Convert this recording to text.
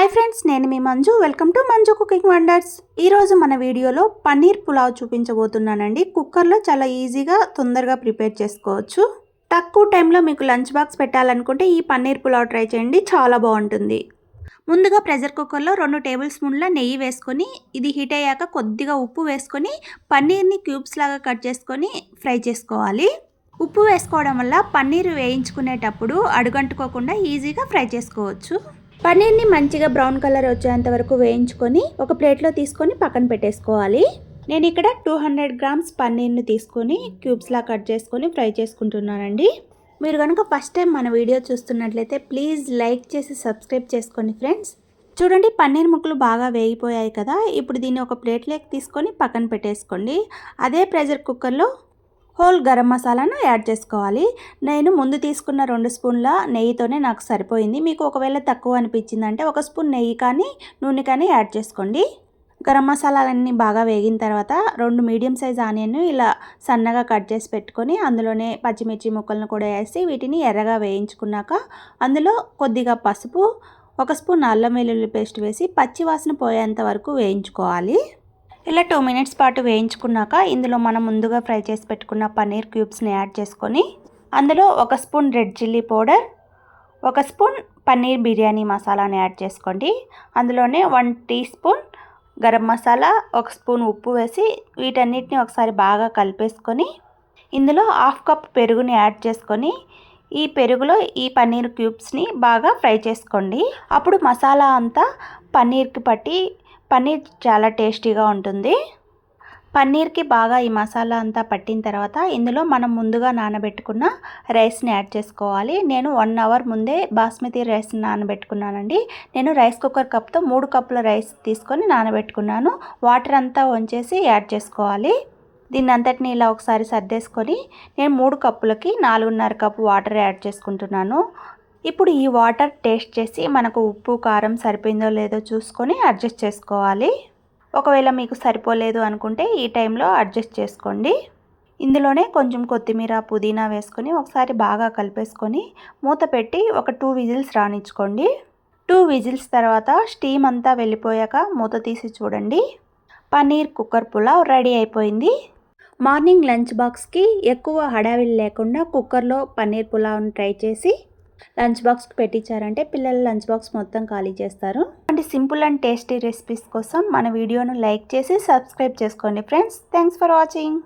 Hi friends, నేను మీ Manju. Welcome to Manju cooking wonders. ఈరోజు మన వీడియోలో పన్నీర్ పులావ్ చూపించబోతున్నానండి. కుక్కర్లో చాలా ఈజీగా తొందరగా ప్రిపేర్ చేసుకోవచ్చు. తక్కువ టైంలో మీకు లంచ్ బాక్స్ పెట్టాలనుకుంటే ఈ పన్నీర్ పులావ్ ట్రై చేయండి, చాలా బాగుంటుంది. ముందుగా ప్రెషర్ కుక్కర్లో 2 టేబుల్ స్పూన్ల నెయ్యి వేసుకొని, ఇది హీట్ అయ్యాక కొద్దిగా ఉప్పు వేసుకొని పన్నీర్ని క్యూబ్స్ లాగా కట్ చేసుకొని ఫ్రై చేసుకోవాలి. ఉప్పు వేసుకోవడం వల్ల పన్నీర్ వేయించుకునేటప్పుడు అడుగంటుకోకుండా ఈజీగా ఫ్రై చేసుకోవచ్చు. పన్నీర్ని మంచిగా బ్రౌన్ కలర్ వచ్చేంత వరకు వేయించుకొని ఒక ప్లేట్లో తీసుకొని పక్కన పెట్టేసుకోవాలి. నేను ఇక్కడ 200 గ్రామ్స్ పన్నీర్ని తీసుకొని క్యూబ్స్లా కట్ చేసుకొని ఫ్రై చేసుకుంటున్నానండి. మీరు కనుక ఫస్ట్ టైం మన వీడియో చూస్తున్నట్లయితే ప్లీజ్ లైక్ చేసి సబ్స్క్రైబ్ చేసుకోండి ఫ్రెండ్స్. చూడండి, పన్నీర్ ముక్కలు బాగా వేగిపోయాయి కదా. ఇప్పుడు దీన్ని ఒక ప్లేట్లోకి తీసుకొని పక్కన పెట్టేసుకోండి. అదే ప్రెషర్ కుక్కర్లో హోల్ గరం మసాలాను యాడ్ చేసుకోవాలి. నేను ముందు తీసుకున్న 2 స్పూన్ల నెయ్యితోనే నాకు సరిపోయింది. మీకు ఒకవేళ తక్కువ అనిపించిందంటే 1 స్పూన్ నెయ్యి కానీ నూనె కానీ యాడ్ చేసుకోండి. గరం మసాలాలన్నీ బాగా వేగిన తర్వాత 2 మీడియం సైజ్ ఆనియన్ ఇలా సన్నగా కట్ చేసి పెట్టుకొని అందులోనే పచ్చిమిర్చి ముక్కలను కూడా వేసి వీటిని ఎర్రగా వేయించుకున్నాక అందులో కొద్దిగా పసుపు, 1 స్పూన్ అల్లం వెల్లుల్లి పేస్ట్ వేసి పచ్చి వాసన పోయేంత వరకు వేయించుకోవాలి. ఇలా 2 మినిట్స్ పాటు వేయించుకున్నాక ఇందులో మనం ముందుగా ఫ్రై చేసి పెట్టుకున్న పన్నీర్ క్యూబ్స్ని యాడ్ చేసుకొని అందులో 1 spoon red chilli powder, 1 spoon paneer biryani మసాలాని యాడ్ చేసుకోండి. అందులోనే 1 teaspoon garam masala, 1 spoon ఉప్పు వేసి వీటన్నిటిని ఒకసారి బాగా కలిపేసుకొని ఇందులో 1/2 కప్ పెరుగుని యాడ్ చేసుకొని ఈ పెరుగులో ఈ పన్నీర్ క్యూబ్స్ని బాగా ఫ్రై చేసుకోండి. అప్పుడు మసాలా అంతా పన్నీర్కి పట్టి పన్నీర్ చాలా టేస్టీగా ఉంటుంది. పన్నీర్కి బాగా ఈ మసాలా అంతా పట్టిన తర్వాత ఇందులో మనం ముందుగా నానబెట్టుకున్న రైస్ని యాడ్ చేసుకోవాలి. నేను 1 అవర్ ముందే బాస్మతి రైస్ని నానబెట్టుకున్నానండి. నేను రైస్ కుక్కర్ కప్తో 3 కప్పుల రైస్ తీసుకొని నానబెట్టుకున్నాను. వాటర్ అంతా వంచేసి యాడ్ చేసుకోవాలి. దీన్ని అంతటిని ఇలా ఒకసారి సర్దేసుకొని నేను 3 కప్పులకి 4.5 కప్పు వాటర్ యాడ్ చేసుకుంటున్నాను. ఇప్పుడు ఈ వాటర్ టేస్ట్ చేసి మనకు ఉప్పు కారం సరిపోయిందో లేదో చూసుకొని అడ్జస్ట్ చేసుకోవాలి. ఒకవేళ మీకు సరిపోలేదు అనుకుంటే ఈ టైంలో అడ్జస్ట్ చేసుకోండి. ఇందులోనే కొంచెం కొత్తిమీర, పుదీనా వేసుకొని ఒకసారి బాగా కలిపేసుకొని మూత పెట్టి ఒక 2 విజిల్స్ రానిచ్చుకోండి. 2 విజిల్స్ తర్వాత స్టీమ్ అంతా వెళ్ళిపోయాక మూత తీసి చూడండి. పన్నీర్ కుక్కర్ పులావ్ రెడీ అయిపోయింది. మార్నింగ్ లంచ్ బాక్స్కి ఎక్కువ హడావిడి లేకుండా కుక్కర్లో పన్నీర్ పులావ్ని ట్రై చేసి లంచ్ బాక్స్కి పెట్టించారంటే పిల్లలు లంచ్ బాక్స్ మొత్తం ఖాళీ చేస్తారు. అంటే సింపుల్ అండ్ టేస్టీ రెసిపీస్ కోసం మన వీడియోను లైక్ చేసి సబ్స్క్రైబ్ చేసుకోండి ఫ్రెండ్స్. Thanks for watching.